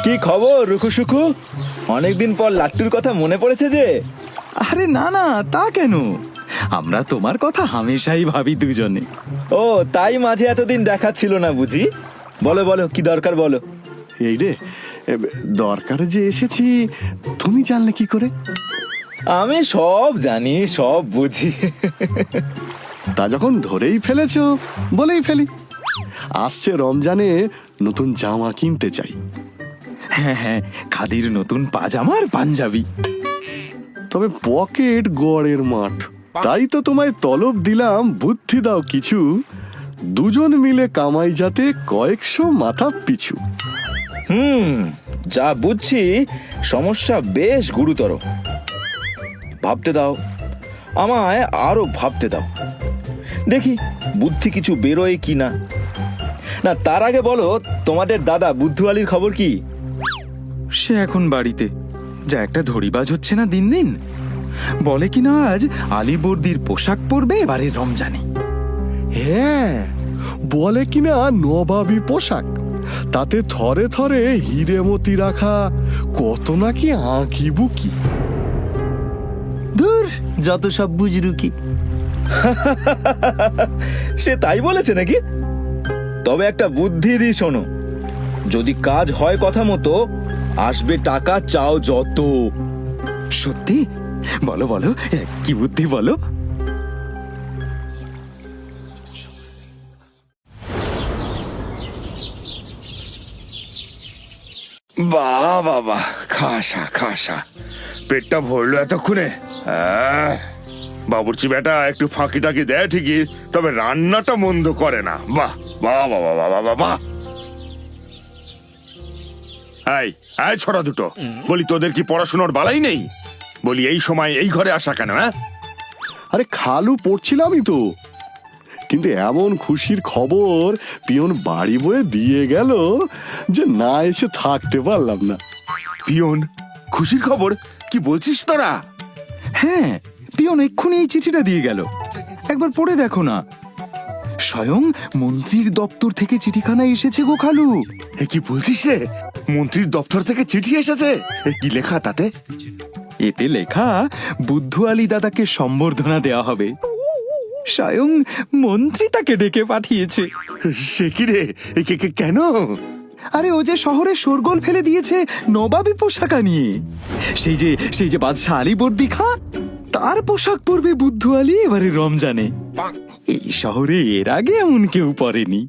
কি খবর রুকু সুকু? অনেকদিন পর লাট্টুর কথা মনে পড়েছে যে। আরে না না, তা কেন? আমরা তোমার কথা হামেশাই ভাবি দুজনে। ও তাই মাঝে এতদিন দেখা ছিল না বুঝি। বলো বলো, কি দরকার বলো। এই রে, দরকারে যে এসেছি তুমি জানলে কি করে? আমি সব জানি, সব বুঝি। তা যখন ধরেই ফেলেছো বলেই ফেলি। আসছে রমজানে নতুন জামা কিনতে চাই। হ্যাঁ হ্যাঁ, খাদির নতুন পাজামা আর পাঞ্জাবি। তবে পকেট গড়ের মাঠ। তাই তো তোমায় তলব দিলাম, বুদ্ধি দাও কিছু। দুজন মিলে কামাই যাতে কয়েকশো মাথা পিছু। যা বুঝছি সমস্যা বেশ গুরুতর। ভাবতে দাও, আমায় আরো ভাবতে দাও, দেখি বুদ্ধি কিছু বেরোয় কি না। না তার আগে বলো, তোমাদের দাদা বুদ্ধু আলীর খবর কি? সে এখন বাড়িতে, যা একটা ধড়িবাজ হচ্ছে না দিন দিন। বলে কিনা আজ আলীবর্দীর পোশাক পরবে এবারে রমজানে। হ্যাঁ, বলে কিনা নবাবী পোশাক, তাতে থরে থরে হিরেমতি রাখা, কত নাকি আঁকি বুকি। দূর, যত সব বুজরুকি। সে তাই বলেছে নাকি? তবে একটা বুদ্ধি দিই শোনো, যদি কাজ হয় কথা মতো, আসবে টাকা চাও যত। সত্যি? বলো বলো, কি বুদ্ধি বলো। বাহ বাবা, খাসা খাসা, পেটটা ভরলো এতক্ষণে। বাবুর্চি বেটা একটু ফাঁকি টাকি দেয় ঠিকই, তবে রান্নাটা মন্দ করে না। বাহ বাহ বাবা বাবা বাবা। এই এই ছোড়া দুটো, বলি তোদের কি পড়াশোনার বালাই নেই? বলি এই সময় এই ঘরে আসা কেন? হ্যাঁ, আরে খালু, পড়ছিলামই তো, কিন্তু এমন খুশির খবর পিয়ন বাড়ি বয়ে দিয়ে গেল যে না এসে থাকতে পারলাম না। পিয়ন? খুশির খবর? কি বলছিস তোরা? হ্যাঁ, পিয়ন এক্ষুনি এই চিঠিটা দিয়ে গেল, একবার পড়ে দেখো না। স্বয়ং মন্ত্রীর দপ্তর থেকে চিঠিখানা এসেছে গো খালু। এ কি বলছিস রে? মন্ত্রীর দপ্তর থেকে চিঠি এসেছে? এ কি লেখা তাতে? এতে লেখা বুদ্ধু আলী দাদাকে সম্বর্ধনা দেওয়া হবে। স্বয়ং মন্ত্রী তাকে ডেকে পাঠিয়েছে। সে কি রে? কেন? আরে ও যে শহরে শোরগোল ফেলে দিয়েছে নবাবী পোশাক নিয়ে। সেই যে বাদশাহ আলীবর্দী খাঁ, তার পোশাক পরবে বুদ্ধু আলী এবারে রমজানে। এই শহরে এর আগে এমন কেউ পরেনি।